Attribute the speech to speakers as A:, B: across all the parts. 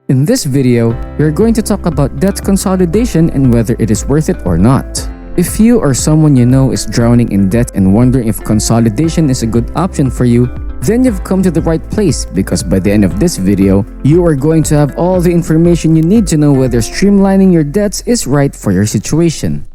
A: In this video, we are going to talk about debt consolidation and whether it is worth it or not. If you or someone you know is drowning in debt and wondering if consolidation is a good option for you, then you've come to the right place because by the end of this video, you are going to have all the information you need to know whether streamlining your debts is right for your situation.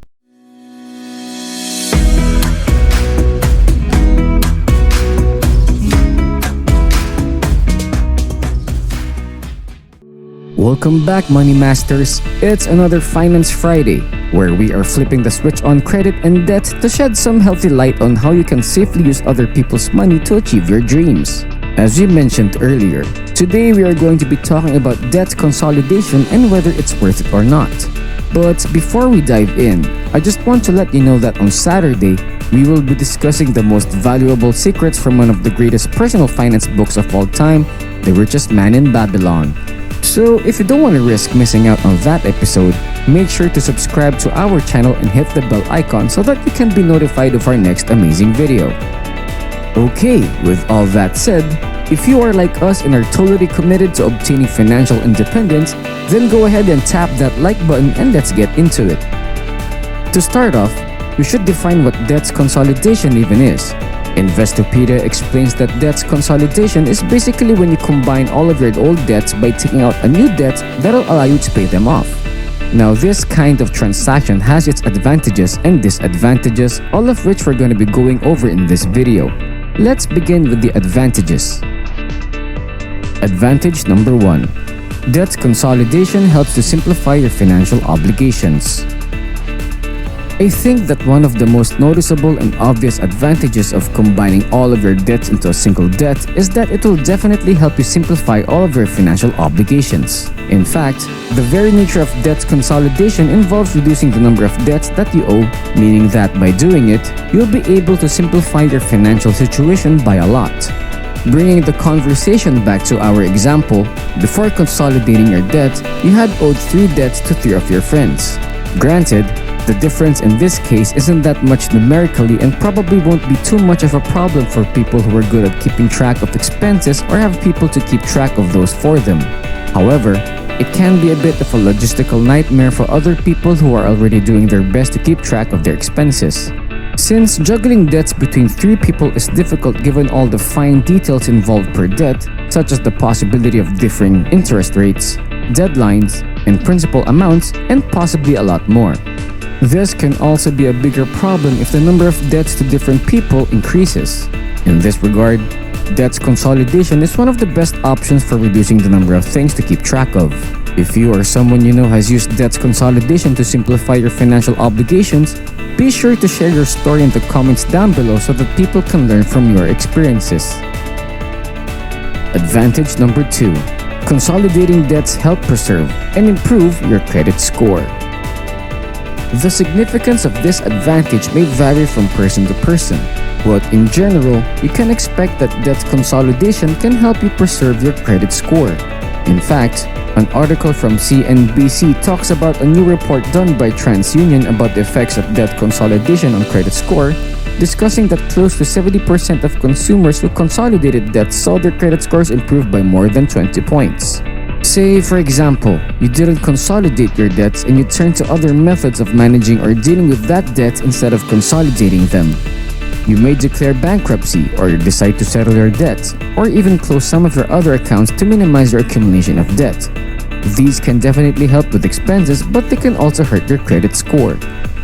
A: Welcome back, Money Masters! It's another Finance Friday, where we are flipping the switch on credit and debt to shed some healthy light on how you can safely use other people's money to achieve your dreams. As we mentioned earlier, today we are going to be talking about debt consolidation and whether it's worth it or not. But before we dive in, I just want to let you know that on Saturday, we will be discussing the most valuable secrets from one of the greatest personal finance books of all time, The Richest Man in Babylon. So if you don't want to risk missing out on that episode, make sure to subscribe to our channel and hit the bell icon so that you can be notified of our next amazing video. Okay, with all that said, if you are like us and are totally committed to obtaining financial independence, then go ahead and tap that like button and let's get into it. To start off, we should define what debt consolidation even is. Investopedia explains that debt consolidation is basically when you combine all of your old debts by taking out a new debt that'll allow you to pay them off. Now, this kind of transaction has its advantages and disadvantages, all of which we're going to be going over in this video. Let's begin with the advantages. Advantage number 1. Debt consolidation helps to simplify your financial obligations. I think that one of the most noticeable and obvious advantages of combining all of your debts into a single debt is that it will definitely help you simplify all of your financial obligations. In fact, the very nature of debt consolidation involves reducing the number of debts that you owe, meaning that by doing it, you'll be able to simplify your financial situation by a lot. Bringing the conversation back to our example, before consolidating your debt, you had owed 3 debts to 3 of your friends. Granted, the difference in this case isn't that much numerically and probably won't be too much of a problem for people who are good at keeping track of expenses or have people to keep track of those for them. However, it can be a bit of a logistical nightmare for other people who are already doing their best to keep track of their expenses. Since juggling debts between 3 people is difficult given all the fine details involved per debt, such as the possibility of differing interest rates, deadlines, and principal amounts, and possibly a lot more. This can also be a bigger problem if the number of debts to different people increases. In this regard, debt consolidation is one of the best options for reducing the number of things to keep track of. If you or someone you know has used debt consolidation to simplify your financial obligations, be sure to share your story in the comments down below so that people can learn from your experiences. Advantage number 2. Consolidating debts help preserve and improve your credit score. The significance of this advantage may vary from person to person, but in general, you can expect that debt consolidation can help you preserve your credit score. In fact, an article from CNBC talks about a new report done by TransUnion about the effects of debt consolidation on credit score, discussing that close to 70% of consumers who consolidated debts saw their credit scores improve by more than 20 points. Say, for example, you didn't consolidate your debts and you turned to other methods of managing or dealing with that debt instead of consolidating them. You may declare bankruptcy or decide to settle your debts, or even close some of your other accounts to minimize your accumulation of debt. These can definitely help with expenses, but they can also hurt your credit score.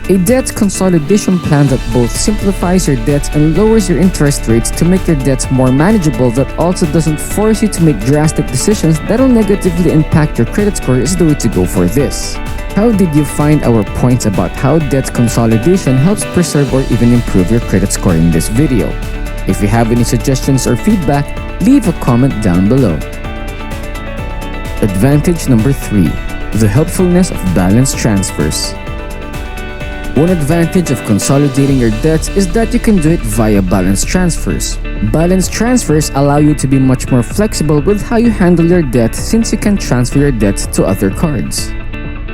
A: A debt consolidation plan that both simplifies your debts and lowers your interest rates to make your debts more manageable that also doesn't force you to make drastic decisions that'll negatively impact your credit score is the way to go for this. How did you find our points about how debt consolidation helps preserve or even improve your credit score in this video? If you have any suggestions or feedback, leave a comment down below. Advantage number 3. The helpfulness of balance transfers. One advantage of consolidating your debts is that you can do it via balance transfers. Balance transfers allow you to be much more flexible with how you handle your debt since you can transfer your debts to other cards.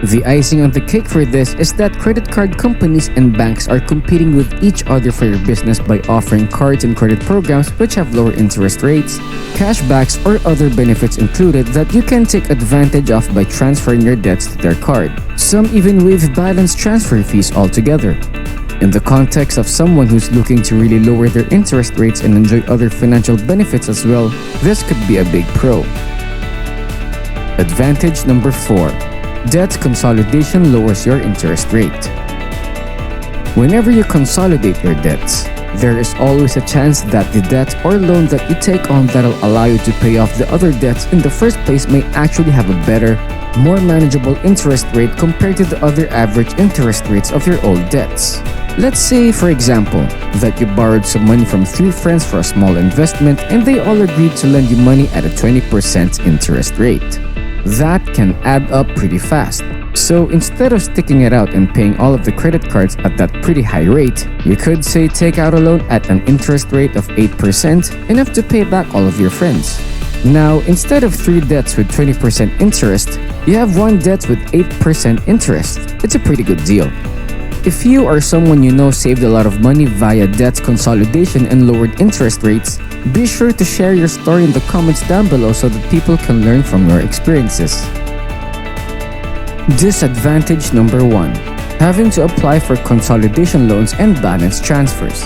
A: The icing on the cake for this is that credit card companies and banks are competing with each other for your business by offering cards and credit programs which have lower interest rates, cashbacks, or other benefits included that you can take advantage of by transferring your debts to their card. Some even waive balance transfer fees altogether. In the context of someone who's looking to really lower their interest rates and enjoy other financial benefits as well, this could be a big pro. Advantage number 4. Debt consolidation lowers your interest rate. Whenever you consolidate your debts, there is always a chance that the debt or loan that you take on that'll allow you to pay off the other debts in the first place may actually have a better, more manageable interest rate compared to the other average interest rates of your old debts. Let's say, for example, that you borrowed some money from 3 friends for a small investment and they all agreed to lend you money at a 20% interest rate. That can add up pretty fast. So instead of sticking it out and paying all of the credit cards at that pretty high rate, you could say take out a loan at an interest rate of 8%, enough to pay back all of your friends. Now, instead of 3 debts with 20% interest, you have 1 debt with 8% interest. It's a pretty good deal. If you or someone you know saved a lot of money via debt consolidation and lowered interest rates, be sure to share your story in the comments down below so that people can learn from your experiences. Disadvantage number 1. Having to apply for consolidation loans and balance transfers.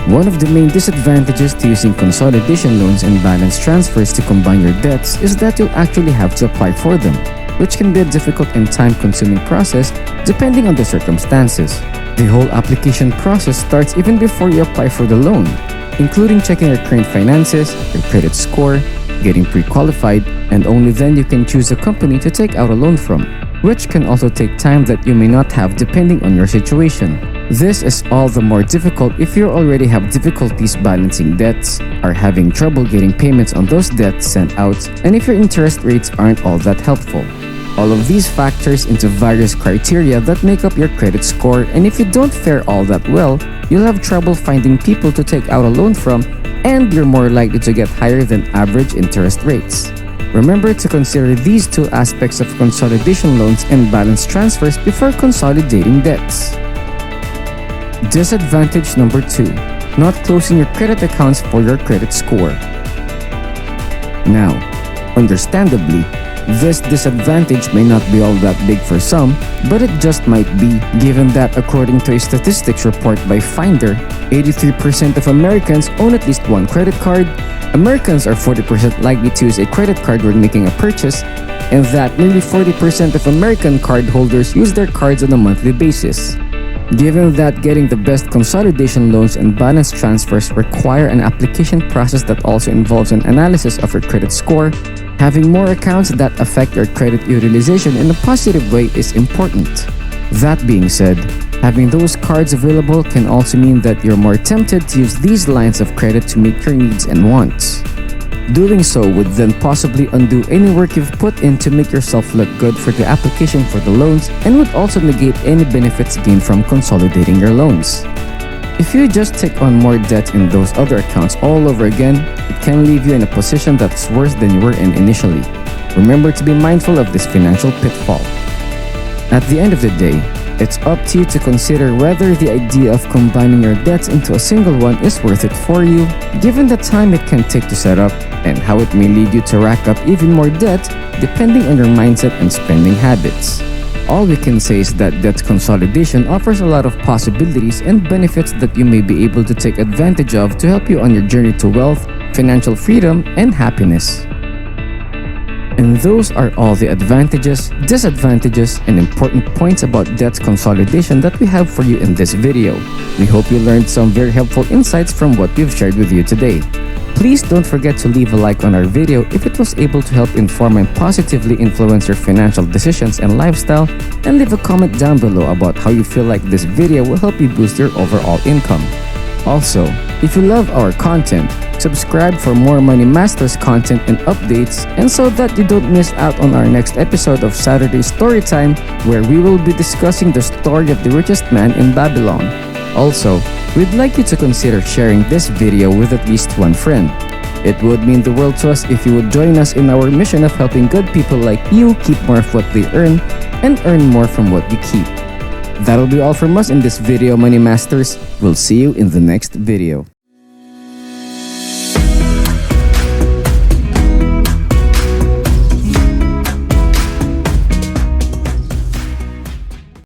A: One of the main disadvantages to using consolidation loans and balance transfers to combine your debts is that you'll actually have to apply for them, which can be a difficult and time-consuming process depending on the circumstances. The whole application process starts even before you apply for the loan, including checking your current finances, your credit score, getting pre-qualified, and only then you can choose a company to take out a loan from, which can also take time that you may not have depending on your situation. This is all the more difficult if you already have difficulties balancing debts, are having trouble getting payments on those debts sent out, and if your interest rates aren't all that helpful. All of these factors into various criteria that make up your credit score, and if you don't fare all that well, you'll have trouble finding people to take out a loan from, and you're more likely to get higher than average interest rates. Remember to consider these 2 aspects of consolidation loans and balance transfers before consolidating debts. Disadvantage number 2. Not closing your credit accounts for your credit score. Now, understandably, this disadvantage may not be all that big for some, but it just might be, given that according to a statistics report by Finder, 83% of Americans own at least 1 credit card, Americans are 40% likely to use a credit card when making a purchase, and that nearly 40% of American card holders use their cards on a monthly basis. Given that getting the best consolidation loans and balance transfers require an application process that also involves an analysis of your credit score, having more accounts that affect your credit utilization in a positive way is important. That being said, having those cards available can also mean that you're more tempted to use these lines of credit to meet your needs and wants. Doing so would then possibly undo any work you've put in to make yourself look good for the application for the loans, and would also negate any benefits gained from consolidating your loans. If you just take on more debt in those other accounts all over again, it can leave you in a position that's worse than you were in initially. Remember to be mindful of this financial pitfall. At the end of the day, it's up to you to consider whether the idea of combining your debts into a single one is worth it for you, given the time it can take to set up, and how it may lead you to rack up even more debt depending on your mindset and spending habits. All we can say is that debt consolidation offers a lot of possibilities and benefits that you may be able to take advantage of to help you on your journey to wealth, financial freedom, and happiness. And those are all the advantages, disadvantages, and important points about debt consolidation that we have for you in this video. We hope you learned some very helpful insights from what we've shared with you today. Please don't forget to leave a like on our video if it was able to help inform and positively influence your financial decisions and lifestyle, and leave a comment down below about how you feel like this video will help you boost your overall income. Also, if you love our content, subscribe for more Money Masters content and updates, and so that you don't miss out on our next episode of Saturday Storytime, where we will be discussing the story of the richest man in Babylon. Also, we'd like you to consider sharing this video with at least 1 friend. It would mean the world to us if you would join us in our mission of helping good people like you keep more of what they earn and earn more from what you keep. That'll be all from us in this video, Money Masters. We'll see you in the next video.